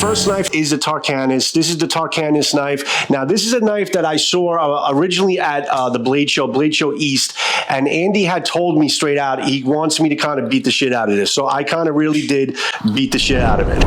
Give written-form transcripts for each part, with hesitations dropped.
first knife is the Tarkanis. This is the Tarkanis knife. Now, this is a knife that I saw originally at the Blade Show East, and Andy had told me straight out he wants me to kind of beat the shit out of this. So I kind of really did beat the shit out of it.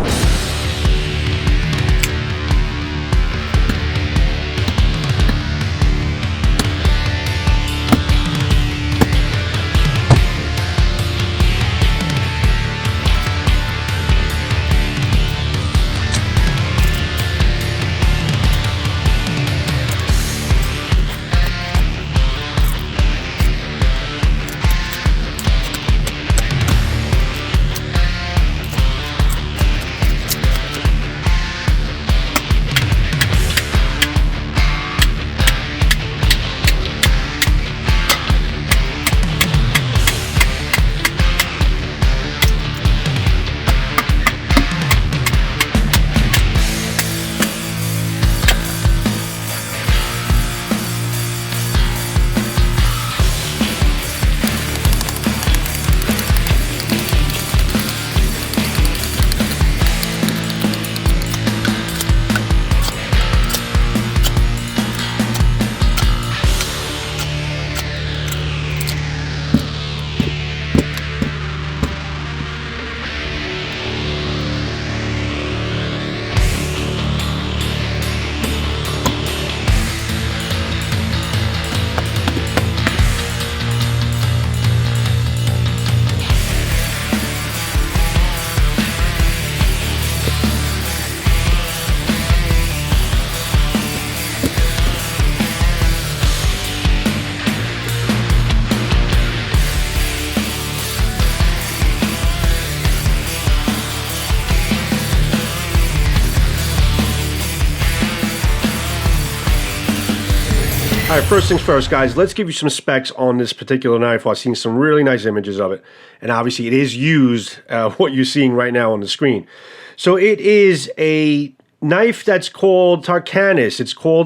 All right, first things first, guys, let's give you some specs on this particular knife. I've seen some really nice images of it, and obviously it is used, what you're seeing right now on the screen. So it is a knife that's called Tarkanis.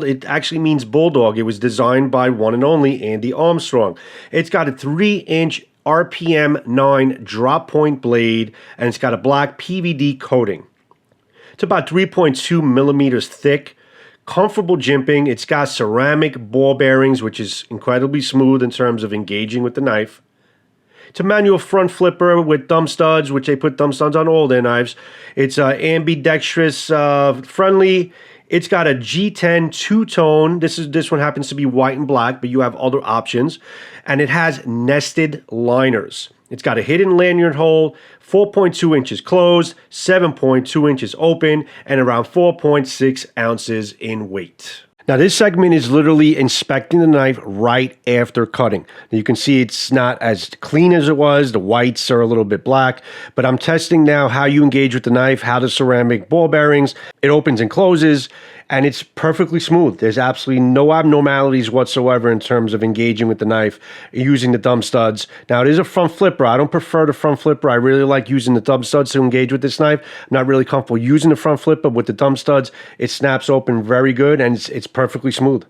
It actually means bulldog. It was designed by one and only Andy Armstrong. It's got a 3-inch RPM 9 drop point blade, and it's got a black PVD coating. It's about 3.2 millimeters thick. Comfortable jimping. It's got ceramic ball bearings, which is incredibly smooth in terms of engaging with the knife. It's a manual front flipper with thumb studs, which they put thumb studs on all their knives. It's ambidextrous friendly. It's got a G10 two-tone. This one happens to be white and black, but you have other options. And it has nested liners. It's got a hidden lanyard hole, 4.2 inches closed, 7.2 inches open, and around 4.6 ounces in weight. Now, this segment is literally inspecting the knife right after cutting. You can see it's not as clean as it was. The whites are a little bit black, but I'm testing now how you engage with the knife, how the ceramic ball bearings, it opens and closes, and it's perfectly smooth. There's absolutely no abnormalities whatsoever in terms of engaging with the knife using the thumb studs. Now, it is a front flipper. I don't prefer the front flipper. I really like using the thumb studs to engage with this knife. I'm not really comfortable using the front flipper with the thumb studs. It snaps open very good, and it's perfectly smooth.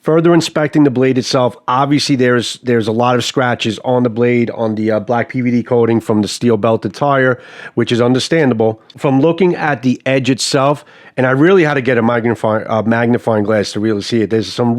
Further inspecting the blade itself, obviously there's a lot of scratches on the blade on the black PVD coating from the steel belted tire, which is understandable. From looking at the edge itself, and I really had to get a magnifying glass to really see it. There's some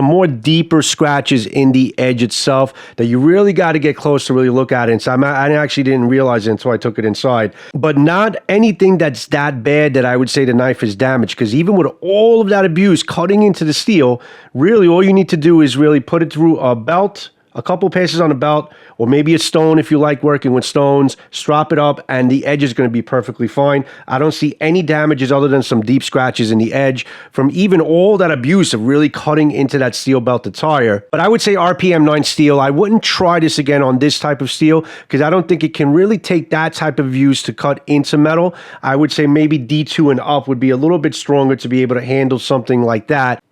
more deeper scratches in the edge itself that you really got to get close to really look at it. And so I actually didn't realize it until I took it inside. But not anything that's that bad that I would say the knife is damaged, because even with all of that abuse cutting into the steel, really all you need to do is really put it through a belt, a couple passes on a belt, or maybe a stone if you like working with stones, strap it up, and the edge is going to be perfectly fine. I don't see any damages other than some deep scratches in the edge from even all that abuse of really cutting into that steel belted tire. But I would say RPM 9 steel, I wouldn't try this again on this type of steel because I don't think it can really take that type of use to cut into metal. I would say maybe D2 and up would be a little bit stronger to be able to handle something like that.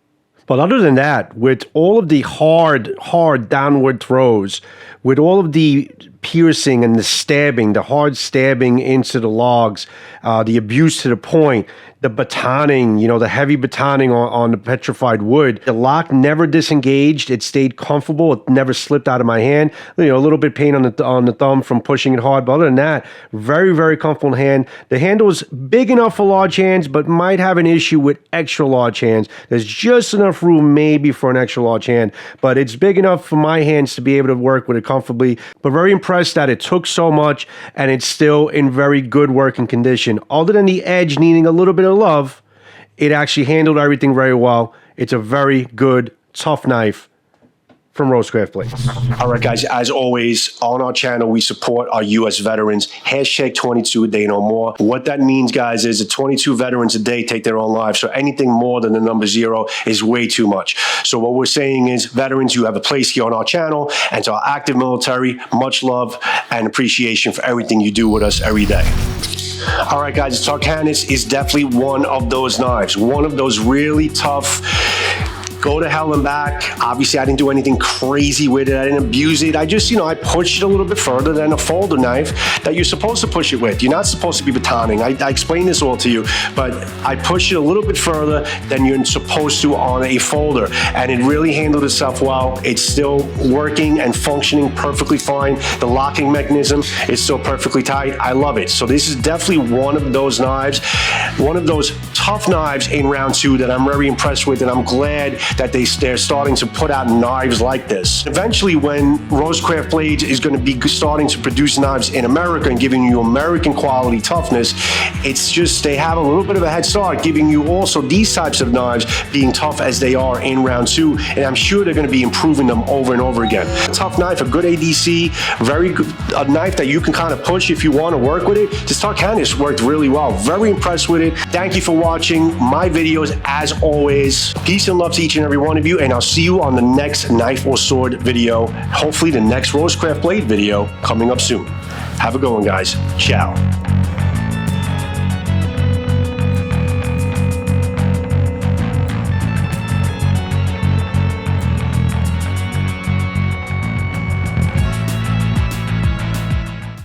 But other than that, with all of the hard downward throws, with all of the piercing and the stabbing, the hard stabbing into the logs, the abuse to the point, the batoning, you know, the heavy batoning on the petrified wood. The lock never disengaged. It stayed comfortable. It never slipped out of my hand. You know, a little bit pain on the thumb from pushing it hard, but other than that, very, very comfortable in hand. The handle is big enough for large hands, but might have an issue with extra large hands. There's just enough room maybe for an extra large hand, but it's big enough for my hands to be able to work with it comfortably. But very impressed that it took so much and it's still in very good working condition. Other than the edge needing a little bit of love, it actually handled everything very well. It's a very good, tough knife from RoseCraft Blades. All right, guys, as always, on our channel, we support our U.S. veterans. Hashtag 22 a day no more. What that means, guys, is that 22 veterans a day take their own lives. So anything more than the number 0 is way too much. So what we're saying is, veterans, you have a place here on our channel. And to our active military, much love and appreciation for everything you do with us every day. All right, guys, the Tarkanis is definitely one of those knives, one of those really tough, go to hell and back. Obviously, I didn't do anything crazy with it. I didn't abuse it. I just, you know, I pushed it a little bit further than a folder knife that you're supposed to push it with. You're not supposed to be batoning. I explained this all to you, but I pushed it a little bit further than you're supposed to on a folder, and it really handled itself well. It's still working and functioning perfectly fine. The locking mechanism is still perfectly tight. I love it. So this is definitely one of those knives, one of those tough knives in round 2 that I'm very impressed with, and I'm glad that they're starting to put out knives like this. Eventually, when RoseCraft Blades is going to be starting to produce knives in America and giving you American quality toughness, it's just they have a little bit of a head start, giving you also these types of knives being tough as they are in round 2, and I'm sure they're going to be improving them over and over again. A tough knife, a good ADC, very good, a knife that you can kind of push if you want to work with it. This Tarkanis worked really well. Very impressed with it. Thank you for watching my videos as always. Peace and love to each and every one of you, and I'll see you on the next knife or sword video, hopefully the next RoseCraft Blade video coming up soon. Have a good one, guys. Ciao.